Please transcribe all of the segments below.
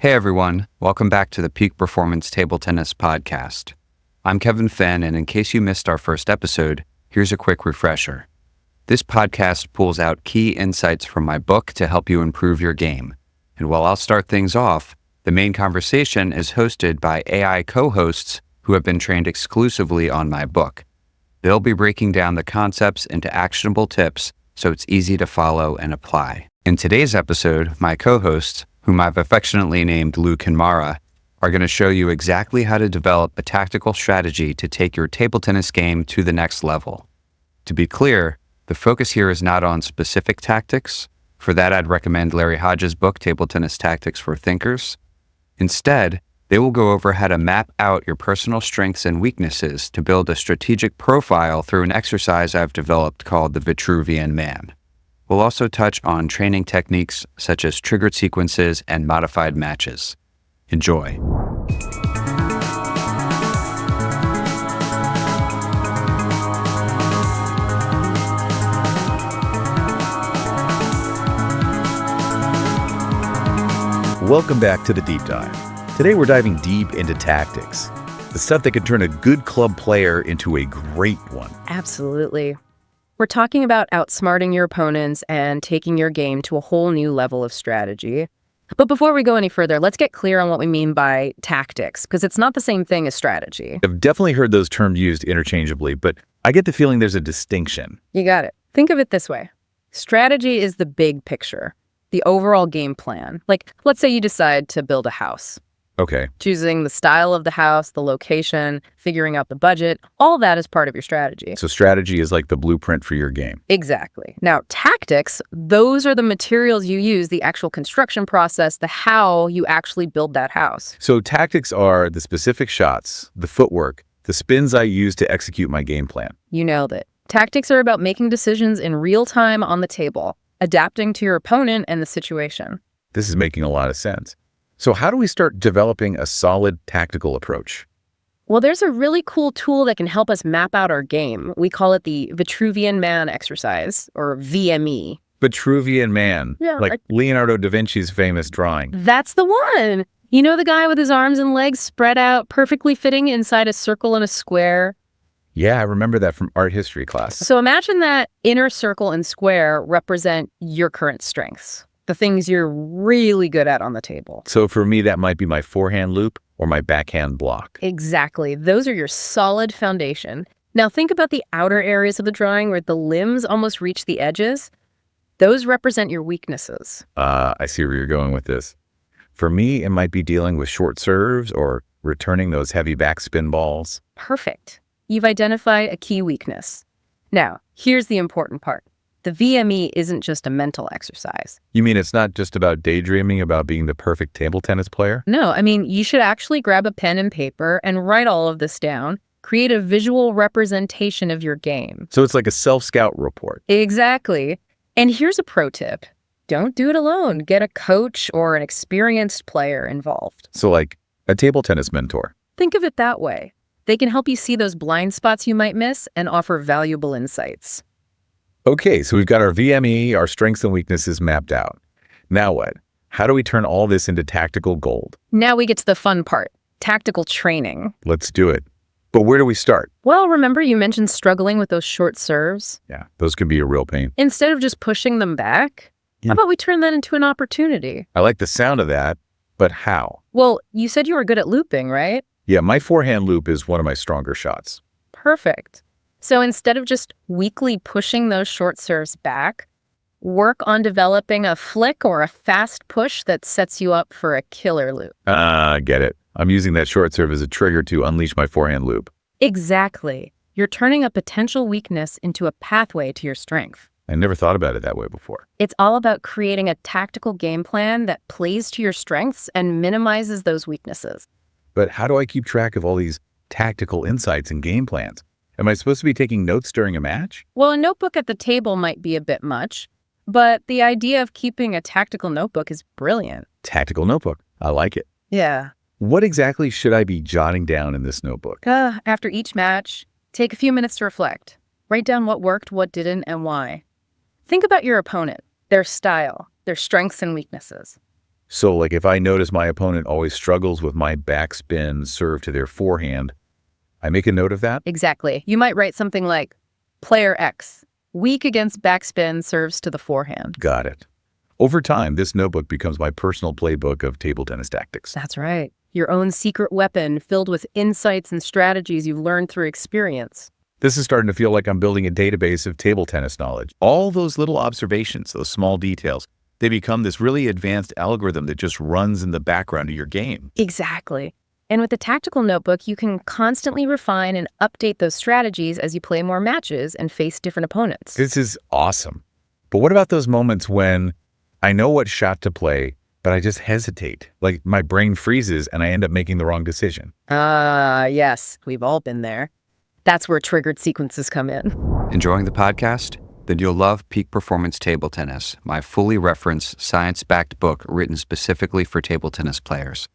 Hey everyone, welcome back to the Peak Performance Table Tennis Podcast. I'm Kevin Fenn, and in case you missed our first episode, here's a quick refresher. This podcast pulls out key insights from my book to help you improve your game. And while I'll start things off, the main conversation is hosted by AI co-hosts who have been trained exclusively on my book. They'll be breaking down the concepts into actionable tips so it's easy to follow and apply. In today's episode, my co-hosts, whom I've affectionately named Luke and Mara, are going to show you exactly how to develop a tactical strategy to take your table tennis game to the next level. To be clear, the focus here is not on specific tactics. For that, I'd recommend Larry Hodge's book, Table Tennis Tactics for Thinkers. Instead, they will go over how to map out your personal strengths and weaknesses to build a strategic profile through an exercise I've developed called the Vitruvian Man. We'll also touch on training techniques such as triggered sequences and modified matches. Enjoy. Welcome back to the Deep Dive. Today we're diving deep into tactics, the stuff that can turn a good club player into a great one. Absolutely. We're talking about outsmarting your opponents and taking your game to a whole new level of strategy. But before we go any further, let's get clear on what we mean by tactics, because it's not the same thing as strategy. I've definitely heard those terms used interchangeably, but I get the feeling there's a distinction. You got it. Think of it this way. Strategy is the big picture, the overall game plan. Like, let's say you decide to build a house. Okay. Choosing the style of the house, the location, figuring out the budget, all that is part of your strategy. So strategy is like the blueprint for your game. Exactly. Now, tactics, those are the materials you use, the actual construction process, the how you actually build that house. So tactics are the specific shots, the footwork, the spins I use to execute my game plan. You nailed it. Tactics are about making decisions in real time on the table, adapting to your opponent and the situation. This is making a lot of sense. So how do we start developing a solid tactical approach? Well, there's a really cool tool that can help us map out our game. We call it the Vitruvian Man Exercise, or VME. Vitruvian Man, Yeah, like Leonardo da Vinci's famous drawing. That's the one! You know, the guy with his arms and legs spread out, perfectly fitting inside a circle and a square? Yeah, I remember that from art history class. So imagine that inner circle and square represent your current strengths, the things you're really good at on the table. So for me, that might be my forehand loop or my backhand block. Exactly. Those are your solid foundation. Now think about the outer areas of the drawing where the limbs almost reach the edges. Those represent your weaknesses. I see where you're going with this. For me, it might be dealing with short serves or returning those heavy backspin balls. Perfect. You've identified a key weakness. Now, here's the important part. The VME isn't just a mental exercise. You mean it's not just about daydreaming about being the perfect table tennis player? No, I mean, you should actually grab a pen and paper and write all of this down, create a visual representation of your game. So it's like a self-scout report. Exactly. And here's a pro tip. Don't do it alone. Get a coach or an experienced player involved. So like a table tennis mentor. Think of it that way. They can help you see those blind spots you might miss and offer valuable insights. Okay, so we've got our VME, our strengths and weaknesses mapped out. Now what? How do we turn all this into tactical gold? Now we get to the fun part, tactical training. Let's do it. But where do we start? Well, remember you mentioned struggling with those short serves? Yeah, those can be a real pain. Instead of just pushing them back, how about we turn that into an opportunity? I like the sound of that, but how? Well, you said you were good at looping, right? Yeah, my forehand loop is one of my stronger shots. Perfect. So instead of just weakly pushing those short serves back, work on developing a flick or a fast push that sets you up for a killer loop. Get it. I'm using that short serve as a trigger to unleash my forehand loop. Exactly. You're turning a potential weakness into a pathway to your strength. I never thought about it that way before. It's all about creating a tactical game plan that plays to your strengths and minimizes those weaknesses. But how do I keep track of all these tactical insights and game plans? Am I supposed to be taking notes during a match? Well, a notebook at the table might be a bit much, but the idea of keeping a tactical notebook is brilliant. Tactical notebook. I like it. Yeah. What exactly should I be jotting down in this notebook? After each match, take a few minutes to reflect. Write down what worked, what didn't, and why. Think about your opponent, their style, their strengths and weaknesses. So like if I notice my opponent always struggles with my backspin serve to their forehand, I make a note of that? Exactly. You might write something like, Player X, weak against backspin serves to the forehand. Got it. Over time, this notebook becomes my personal playbook of table tennis tactics. That's right. Your own secret weapon filled with insights and strategies you've learned through experience. This is starting to feel like I'm building a database of table tennis knowledge. All those little observations, those small details, they become this really advanced algorithm that just runs in the background of your game. Exactly. And with the tactical notebook, you can constantly refine and update those strategies as you play more matches and face different opponents. This is awesome. But what about those moments when I know what shot to play, but I just hesitate? Like my brain freezes and I end up making the wrong decision. Yes, we've all been there. That's where triggered sequences come in. Enjoying the podcast? Then you'll love Peak Performance Table Tennis, my fully referenced, science-backed book written specifically for table tennis players.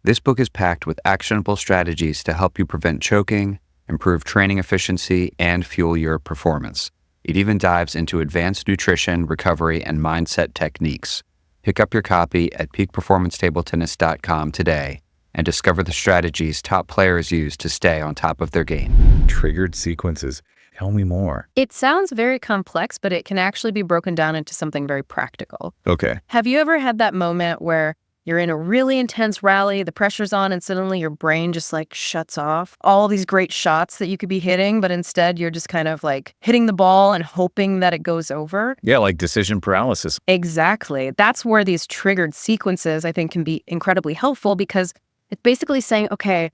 This book is packed with actionable strategies to help you prevent choking, improve training efficiency, and fuel your performance. It even dives into advanced nutrition, recovery, and mindset techniques. Pick up your copy at peakperformancetabletennis.com today and discover the strategies top players use to stay on top of their game. Triggered sequences. Tell me more. It sounds very complex, but it can actually be broken down into something very practical. Okay. Have you ever had that moment where you're in a really intense rally, the pressure's on, and suddenly your brain just like shuts off? All these great shots that you could be hitting, but instead you're just kind of like hitting the ball and hoping that it goes over? Yeah, like decision paralysis. Exactly. That's where these triggered sequences, I think, can be incredibly helpful, because it's basically saying, okay,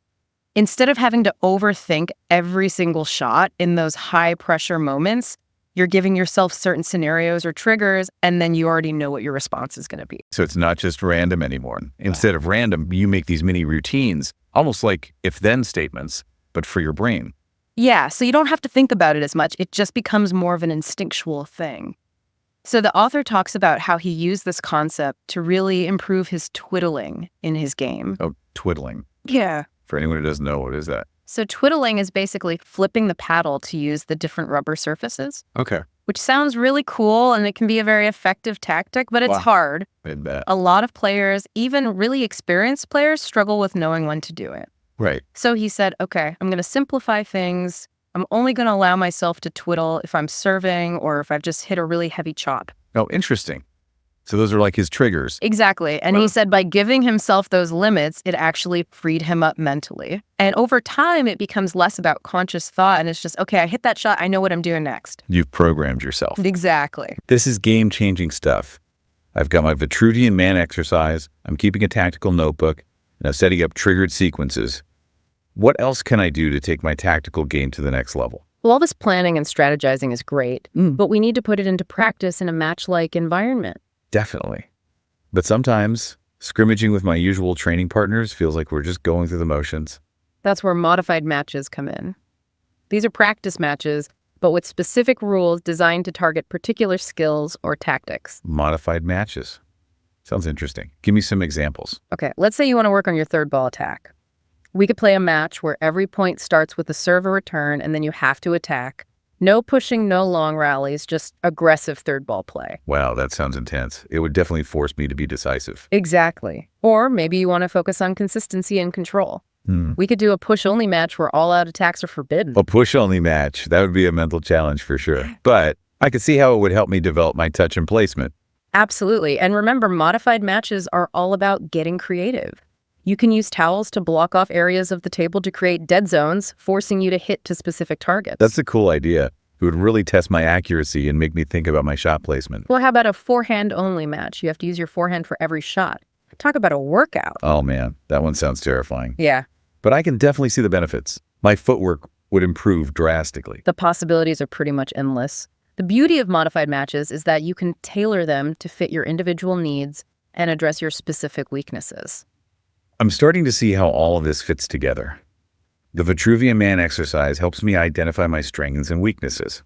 instead of having to overthink every single shot in those high pressure moments, you're giving yourself certain scenarios or triggers, and then you already know what your response is going to be. So it's not just random anymore. Instead of random, you make these mini routines, almost like if-then statements, but for your brain. Yeah, so you don't have to think about it as much. It just becomes more of an instinctual thing. So the author talks about how he used this concept to really improve his twiddling in his game. Oh, twiddling. Yeah. For anyone who doesn't know, what is that? So twiddling is basically flipping the paddle to use the different rubber surfaces, Okay. which sounds really cool, and it can be a very effective tactic, but it's Wow. hard. I bet. A lot of players, even really experienced players, struggle with knowing when to do it. Right. So he said, okay, I'm going to simplify things. I'm only going to allow myself to twiddle if I'm serving or if I've just hit a really heavy chop. Oh, interesting. So those are like his triggers. Exactly. And he said by giving himself those limits, it actually freed him up mentally. And over time, it becomes less about conscious thought. And it's just, okay, I hit that shot. I know what I'm doing next. You've programmed yourself. Exactly. This is game-changing stuff. I've got my Vitruvian Man Exercise. I'm keeping a tactical notebook, and I'm setting up triggered sequences. What else can I do to take my tactical game to the next level? Well, all this planning and strategizing is great, but we need to put it into practice in a match-like environment. Definitely. But sometimes scrimmaging with my usual training partners feels like we're just going through the motions. That's where modified matches come in. These are practice matches, but with specific rules designed to target particular skills or tactics. Modified matches. Sounds interesting. Give me some examples. Okay, let's say you want to work on your third ball attack. We could play a match where every point starts with a serve or return, and then you have to attack. No pushing, no long rallies, just aggressive third ball play. Wow, that sounds intense. It would definitely force me to be decisive. Exactly. Or maybe you want to focus on consistency and control. We could do a push-only match where all-out attacks are forbidden. A push-only match. That would be a mental challenge for sure. But I could see how it would help me develop my touch and placement. Absolutely. And remember, modified matches are all about getting creative. You can use towels to block off areas of the table to create dead zones, forcing you to hit to specific targets. That's a cool idea. It would really test my accuracy and make me think about my shot placement. Well, how about a forehand-only match? You have to use your forehand for every shot. Talk about a workout. Oh man, that one sounds terrifying. Yeah. But I can definitely see the benefits. My footwork would improve drastically. The possibilities are pretty much endless. The beauty of modified matches is that you can tailor them to fit your individual needs and address your specific weaknesses. I'm starting to see how all of this fits together. The Vitruvian Man Exercise helps me identify my strengths and weaknesses.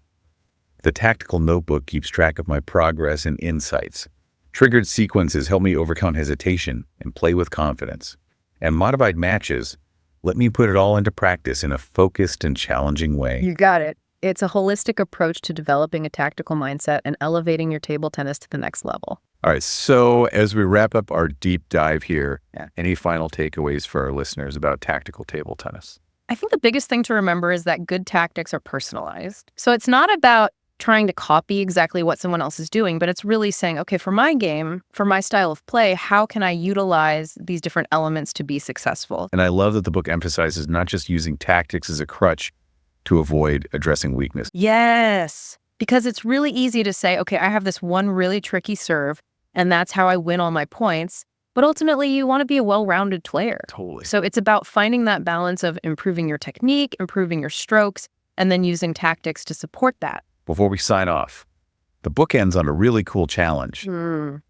The tactical notebook keeps track of my progress and insights. Triggered sequences help me overcome hesitation and play with confidence. And modified matches let me put it all into practice in a focused and challenging way. You got it. It's a holistic approach to developing a tactical mindset and elevating your table tennis to the next level. All right, so as we wrap up our deep dive here, any final takeaways for our listeners about tactical table tennis? I think the biggest thing to remember is that good tactics are personalized. So it's not about trying to copy exactly what someone else is doing, but it's really saying, okay, for my game, for my style of play, how can I utilize these different elements to be successful? And I love that the book emphasizes not just using tactics as a crutch to avoid addressing weakness. Yes, because it's really easy to say, okay, I have this one really tricky serve, and that's how I win all my points. But ultimately, you want to be a well-rounded player. Totally. So it's about finding that balance of improving your technique, improving your strokes, and then using tactics to support that. Before we sign off, the book ends on a really cool challenge,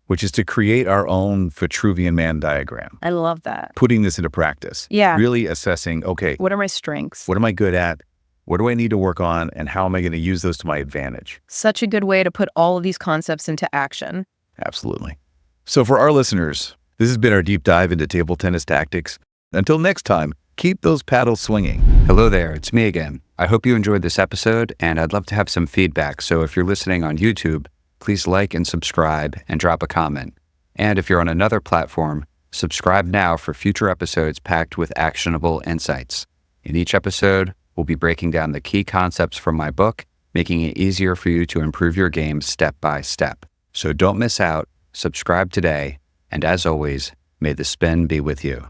which is to create our own Vitruvian Man diagram. I love that. Putting this into practice. Yeah. Really assessing, okay, What are my strengths? what am I good at? What do I need to work on? And how am I going to use those to my advantage? Such a good way to put all of these concepts into action. Absolutely. So for our listeners, this has been our deep dive into table tennis tactics. Until next time, keep those paddles swinging. Hello there, it's me again. I hope you enjoyed this episode, and I'd love to have some feedback. So if you're listening on YouTube, please like and subscribe and drop a comment. And if you're on another platform, subscribe now for future episodes packed with actionable insights. In each episode, we'll be breaking down the key concepts from my book, making it easier for you to improve your game step by step. So don't miss out, subscribe today, and as always, may the spin be with you.